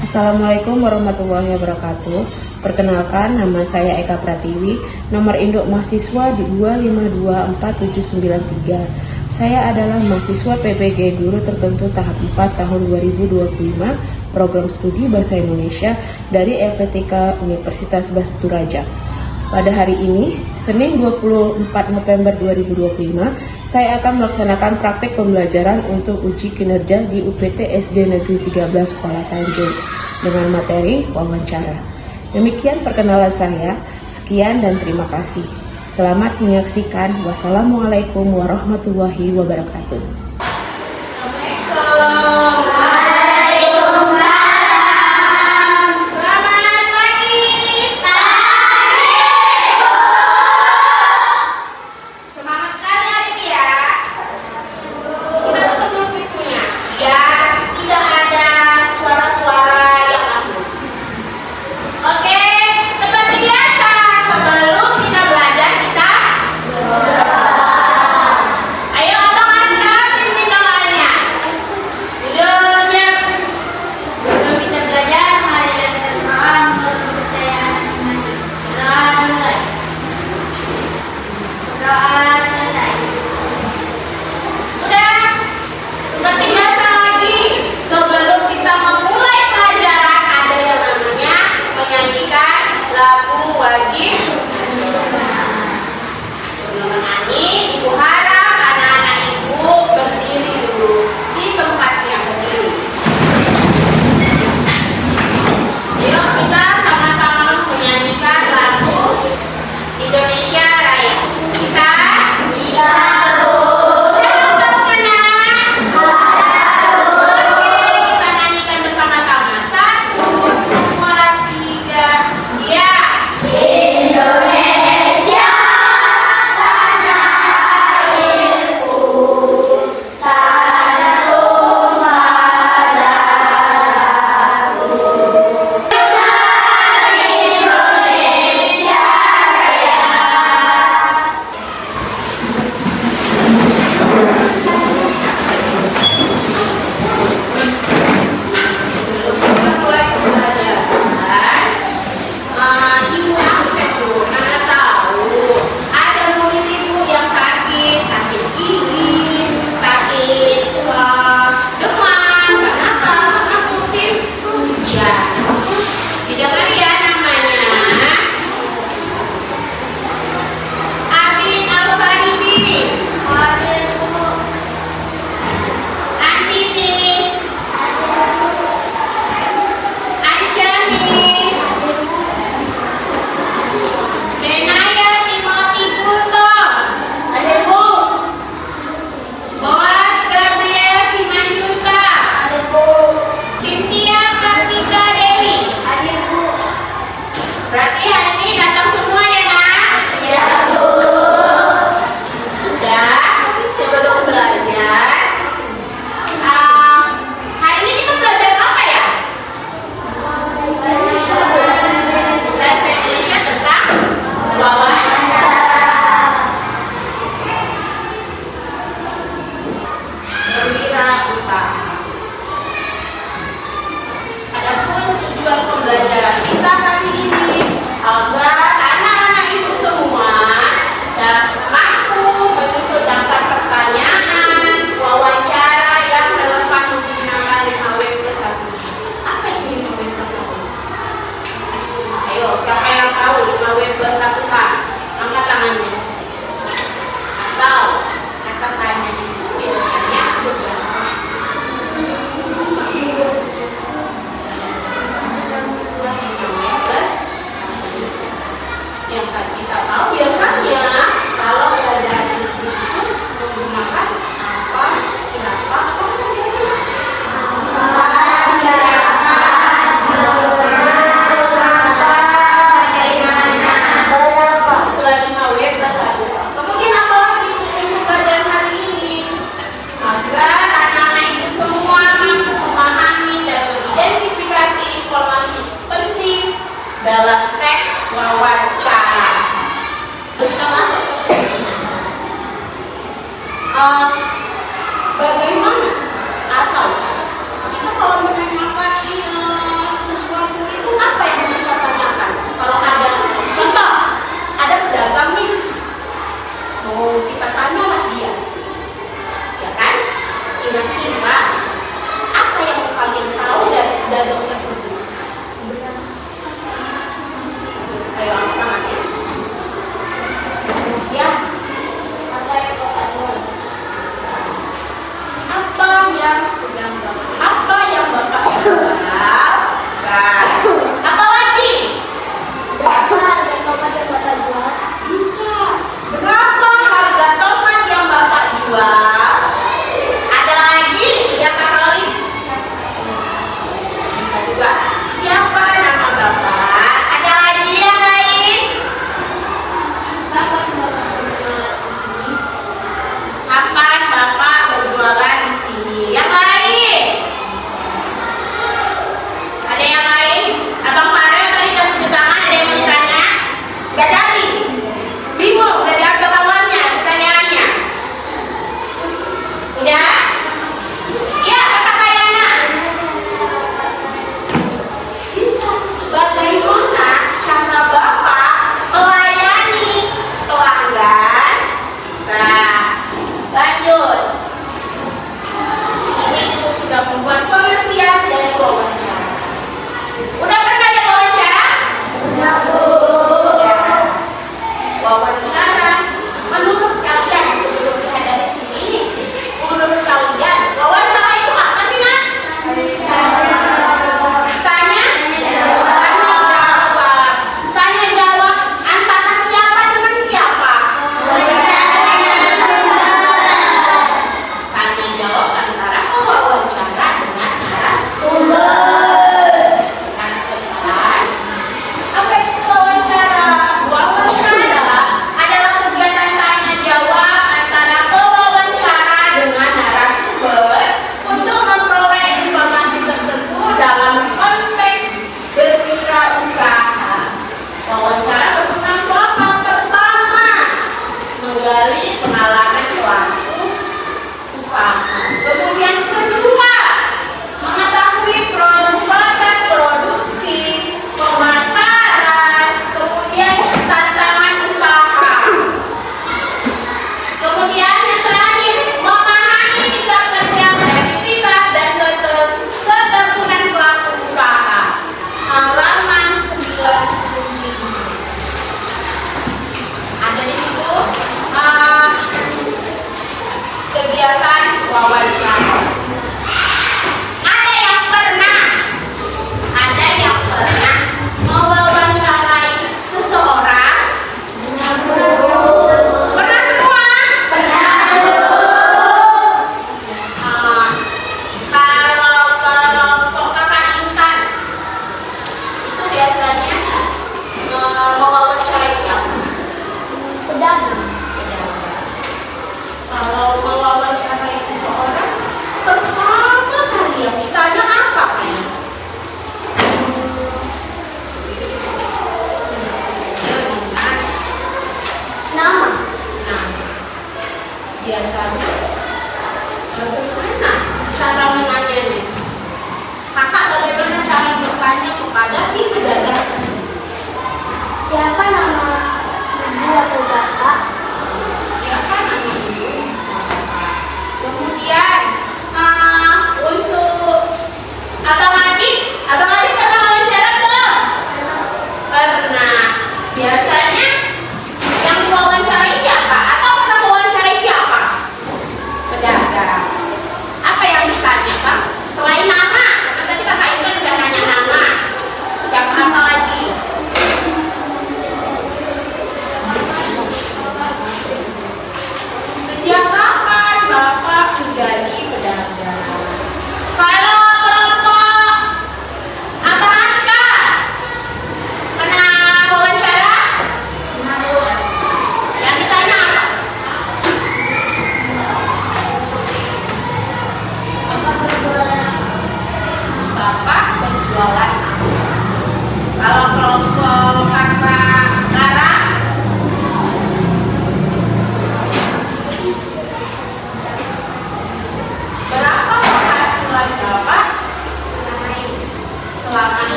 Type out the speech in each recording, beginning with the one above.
Assalamualaikum warahmatullahi wabarakatuh. Perkenalkan, nama saya Eka Pratiwi, nomor induk mahasiswa 2524793. Saya adalah mahasiswa PPG Guru Tertentu tahap 4 tahun 2025, program studi Bahasa Indonesia dari LPTK Universitas Batu Raja. Pada hari ini, Senin 24 November 2025, saya akan melaksanakan praktek pembelajaran untuk uji kinerja di UPT SD Negeri 13 Kuala Tanjung dengan materi wawancara. Demikian perkenalan saya. Sekian dan terima kasih. Selamat menyaksikan. Wassalamualaikum warahmatullahi wabarakatuh. Ayo abang Aska,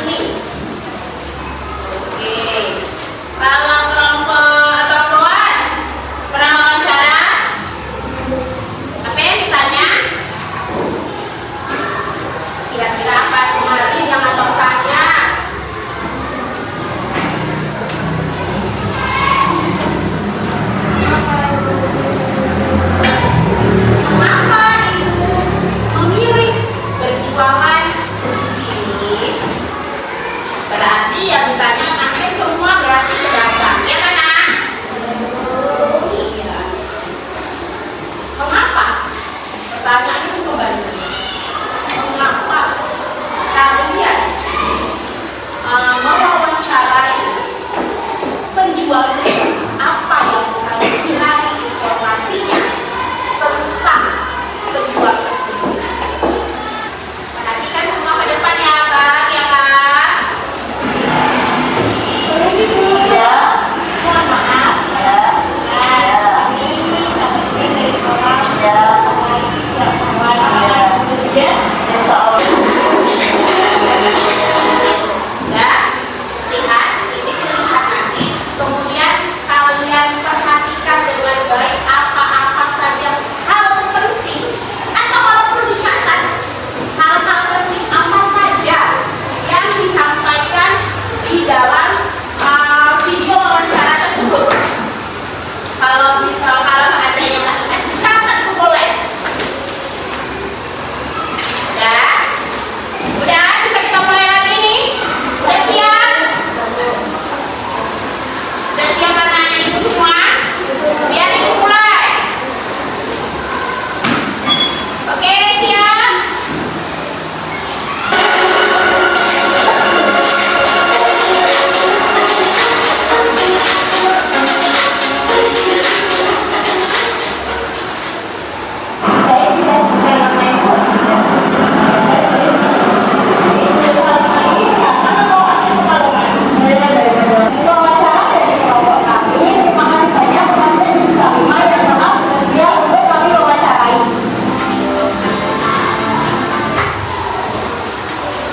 ini. Oke. Kalau kelompok atau kelas pernah wawancara? Apa yang ditanya? Kira-kira apa lagi yang abang tanya? Mengapa ibu memilih berjualan di sini? Berarti yang ditanya hampir semua berarti pedagang, ya kan Nak? Iya. Mengapa? Pertanyaannya kembali. Mengapa kalian mewawancarai penjual itu? Apa yang kalian cari informasinya tentang penjual tersebut? Perhatikan semua ke depan ya Abang, ya Kak. Ya. Mohon maaf. Ya. Ya, lihat, ini dilihat nanti. Kemudian kalian perhatikan dengan baik apa-apa saja hal penting, atau kalau perlu dicatat hal-hal penting apa saja yang disampaikan di dalam video wawancara tersebut. Kalau seandainya nggak ingat, catat boleh. Udah bisa kita mulai lagi nih. Udah siap? Udah siap anak-anak ibu semua? Biar ibu mulai. Oke, siap?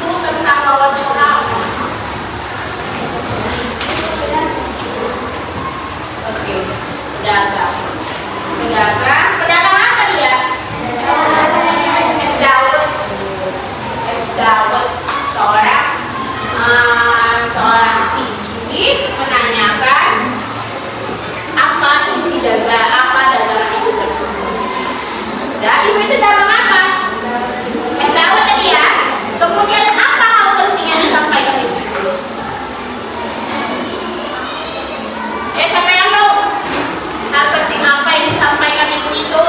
Itu tentang wawancara. Oke, pedagang. Pedagang apa dia? Es dawet. Es dawet. Seorang siswi menanyakan apa isi dagangan itu tersebut. Dan ibu itu dagang apa? Es dawet tadi ya. Kemudian apa hal penting yang disampaikan ibu? Siapa yang tahu? Hal penting apa yang disampaikan ibu itu?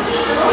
Ibu itu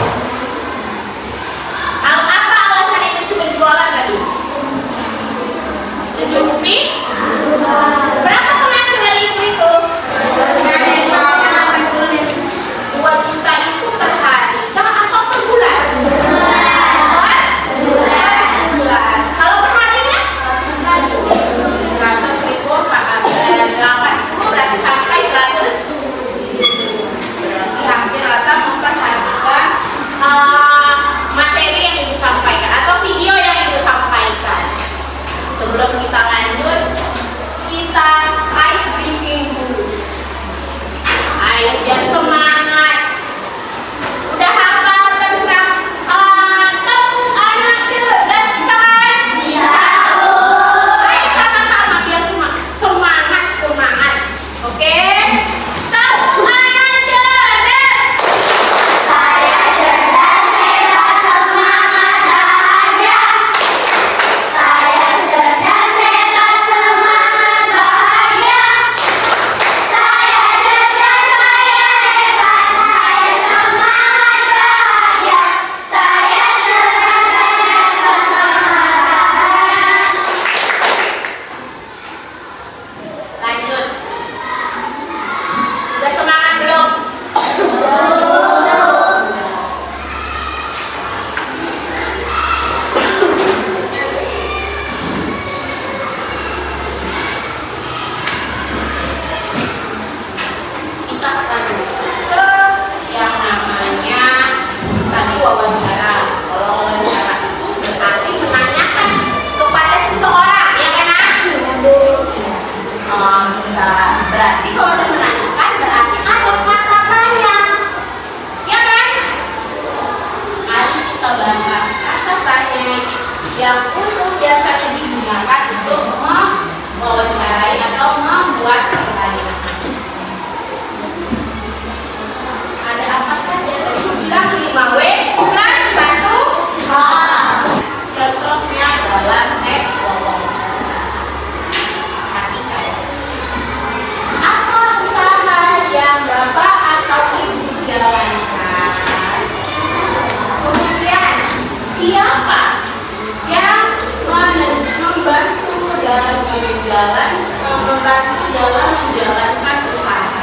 membantu dalam menjalankan usaha.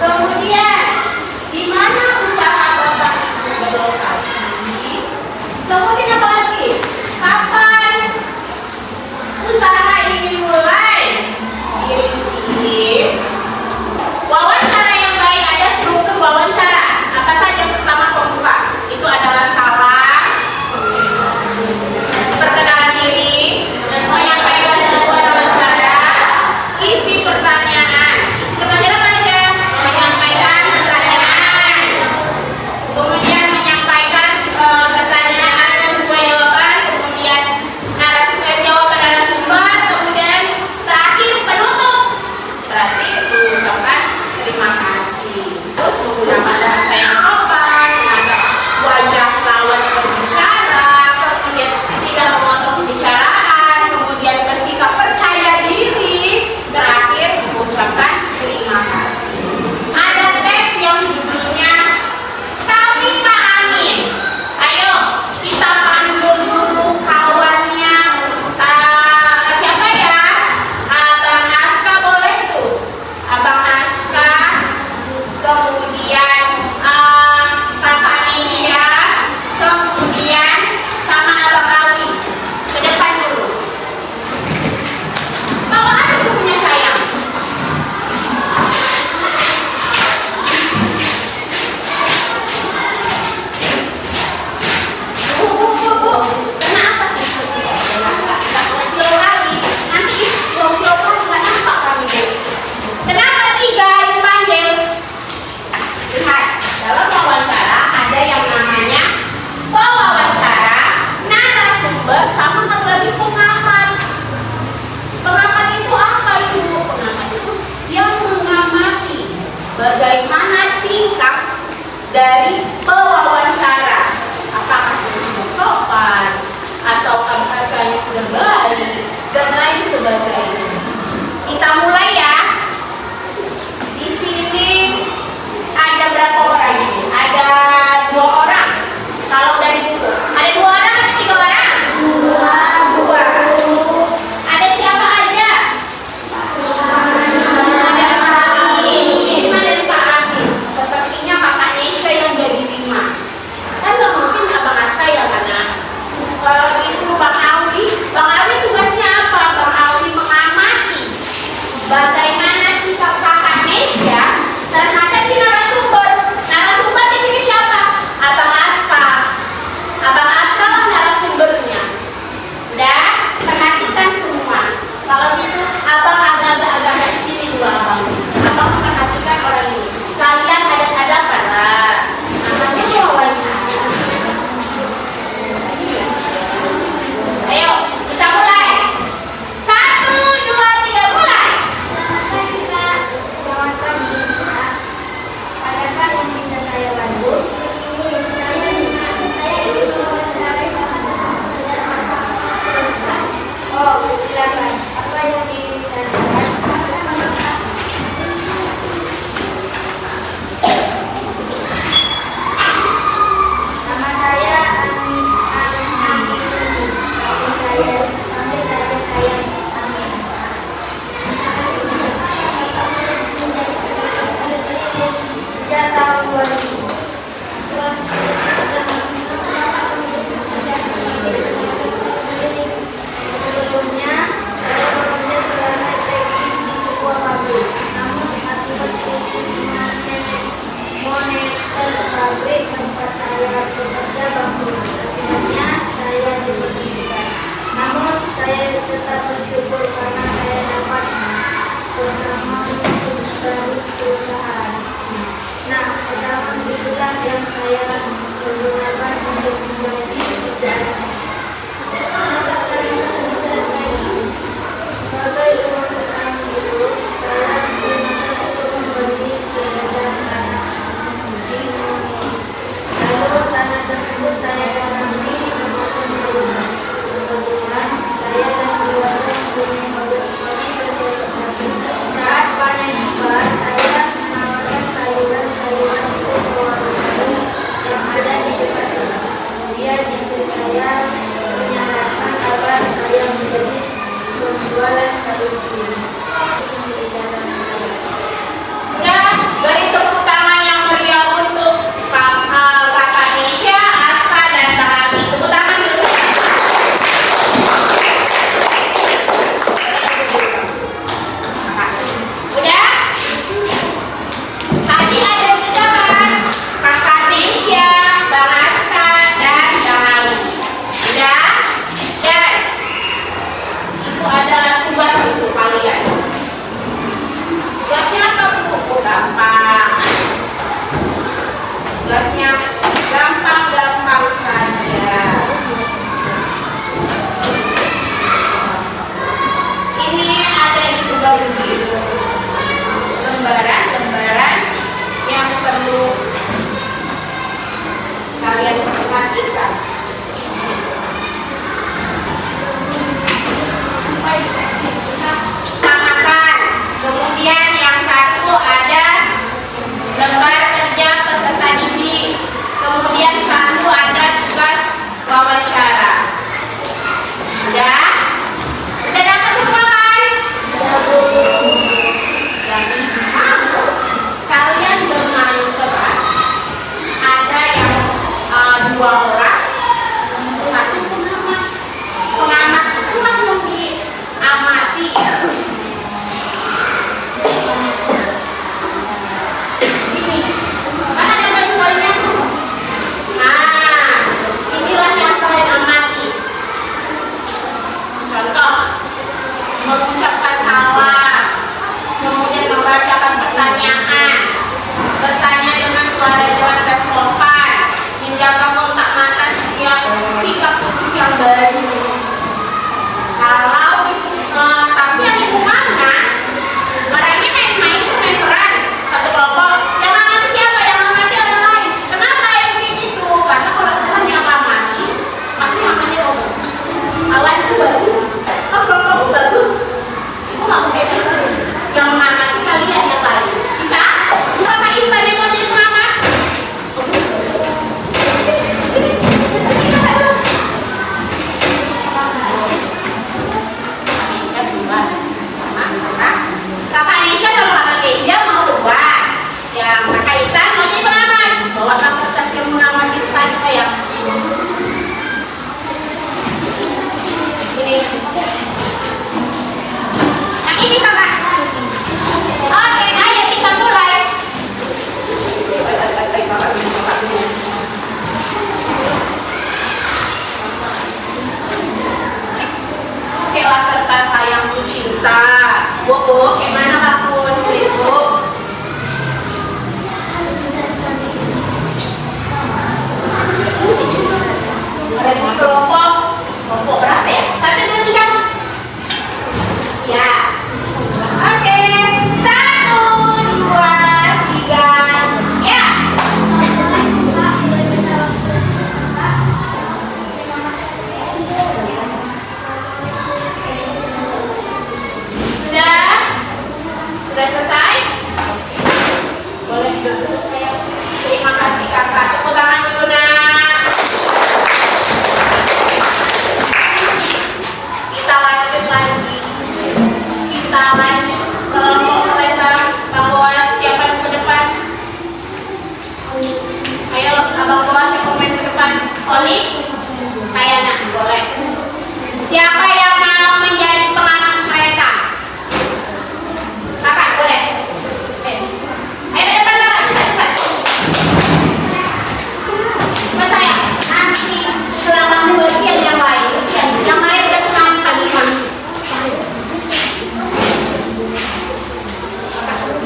Kemudian, di mana usaha Bapak itu berlokasi? Kemudian apa lagi? Kapan usaha ini mulai dirintis? Wawancara yang baik, ada struktur wawancara. Apa saja? Pertama, pembuka. Itu adalah salam, perkenalan diri, menyampaikan tujuan wawancara, isi pertanyaan. Isi pertanyaan apa aja? Menyampaikan pertanyaan. Kemudian menyampaikan pertanyaan sesuai jawaban. Kemudian jawaban narasumber. Kemudian terakhir penutup. Berarti mengucapkan terima kasih. Terus menggunakan bahasa yang sopan, menatap wajah lawan berbicara, kemudian tidak memotong pembicaraan, kemudian bersikap percaya diri, terakhir mengucapkan terima kasih. Ada teks yang judulnya Sawi Pak Amin. Ayo kita panggil dulu kawannya. Siapa ya? Abang Aska boleh tuh. Abang Aska, kemudian Kakak Nisha, kemudian sama Abang Awi. Ke depan dulu. Bawa aja bukunya sayang. Bu. Kenapa sih? Enggak slow lagi. Nanti slow kan nggak nampak kami deh. Kenapa 3 dipanggil? Lihat, dalam wawancara ada yang namanya pewawancara, narasumber, sama satu lagi pengamat. Pengamat itu apa itu? Pengamat itu yang mengamati bagaimana sikap dari pewawancara. Apakah dia sudah sopan, ataukah bahasanya sudah baik, dan lain sebagainya. Kita mulai ya. Di sini ada berapa orang ini? Ada 2 orang. Kalau dari buku, ada 2 orang atau 3 orang? 2. Ada siapa aja? Ada Pak Amin. Ini dari Pak Amin. Sepertinya Kakak Nesha yang jadi 5. Kan nggak mungkin Abang Aska ya, karena kalau itu Bang Awi tugasnya apa? Bang Awi mengamati bagaimana sikap Kakak Nesha terhadap si narasumber. Narasumber di sini siapa? Abang Aska. Abang Aska lah narasumbernya. Udah, perhatikan semua. Kalau gitu, Abang agak-agak di sini dulu Abang. Abang perhatikan orang ini. Kalian hadap-hadapan lah. Namanya wawancara. Ayo, kita mulai. 1, 2, 3, mulai. Selamat pagi, Pak. Adakah yang bisa saya bantu? Saya ingin mewawancarai Oh, silakan. Apa yang ingin ditanyakan? Nama saya Amin. Panggil saya Amin. Sejak tahun 2000. Sebelumnya, saya bekerja sebagai teknis di sebuah pabrik. Namun, akibat krisis moneter pabrik tempat saya bekerja bangkrut. Akhirnya, saya diberhentikan. Namun, saya tetap bersyukur karena saya dapat bersama untuk dari perusahaan. Nah, pesangon itulah yang saya pergunakan untuk menjadi pekerjaan. Sebagai uang pesangon itu, saya digunakan untuk membeli sebidang tanah di Monik. Lalu tanah tersebut saya tanami memakan rumah. Kebetulan saya dan keluarga mempunyai mobil ini. Saat panen tiba, saya menawarkan sayuran-sayuran untuk warga yang ada di dekat Abang Boas yang komen ke depan. Oli, kayaknya boleh. Siapa yang mau menjadi pengamat mereka? Kakak boleh. Ayo ke depan lah, cepat. Mas saya nanti selama bagian yang lain, kesian. Yang lain udah semangat pagi kan.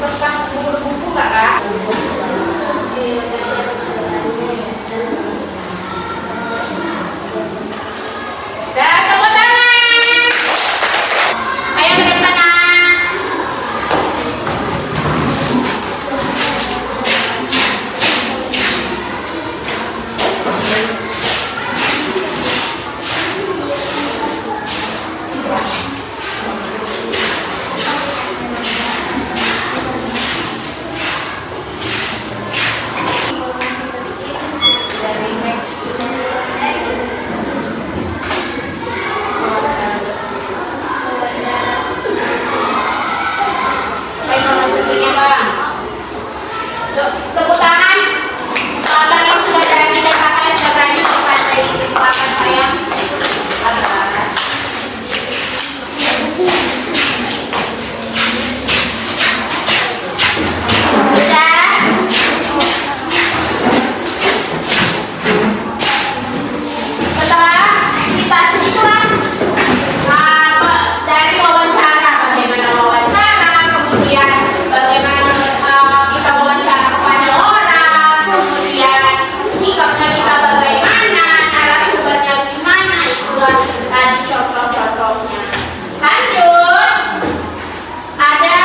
Bekas buku nggak kak? Dan tepuk tangan. Ayo ke depan. Dari next. Baik, nomor berikutnya bang. Tepuk tangan. Abang yang sudah berani dan kakak yang sudah berani memandai kesempatan saya. Setelah kita sedikit dari wawancara, bagaimana wawancara, kemudian bagaimana kita wawancara kepada orang, kemudian sikapnya kita bagaimana, narasumbernya gimana, itulah tadi contoh-contohnya. Lanjut, ada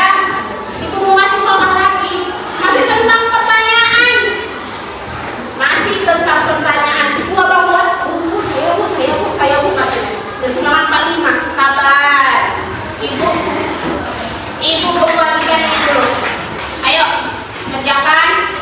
ibu mau ngasih soal lagi, masih tentang pertanyaan. Masih tentang pertanyaan. Bang Boas, saya katanya. Udah semangat 45, sabar. Ibu membagikan ini dulu. Ayo, kerjakan.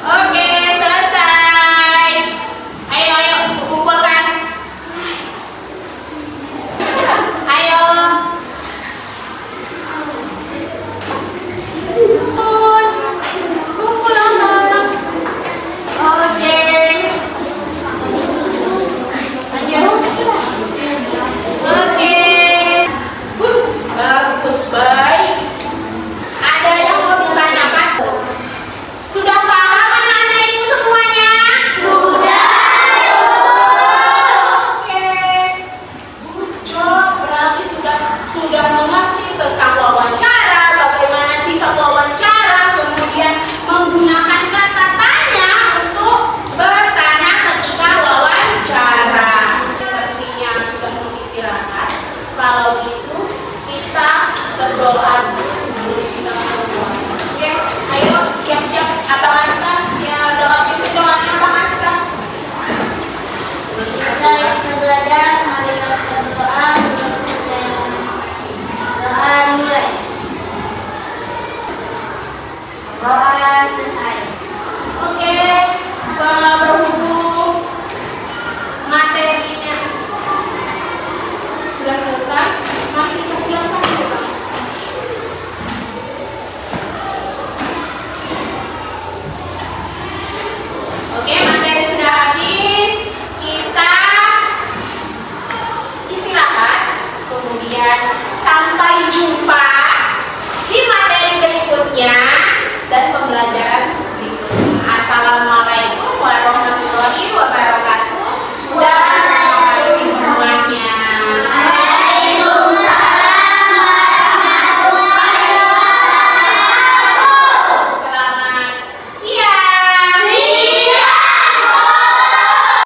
Oke, selesai. Ayo, kumpulkan. Ayo. Kumpul dong. Oke. Lanjut. Oke. Bagus, baik. Ada yang mau ditanyakan? Sudah paham anak-anak ibu semuanya? Sudah. Oke. Good job. Berarti sudah mengerti tentang wawancara, bagaimana sikap wawancara, kemudian menggunakan kata tanya untuk bertanya ketika wawancara. Sepertinya sudah mau istirahat. Kalau gitu kita berdoa dulu sebelum kita mulai. Oke, ayo siap-siap Abang Asta, siap doanya Abang Asta. Saya sudah belajar, mari kita berdoa. Doa mulai.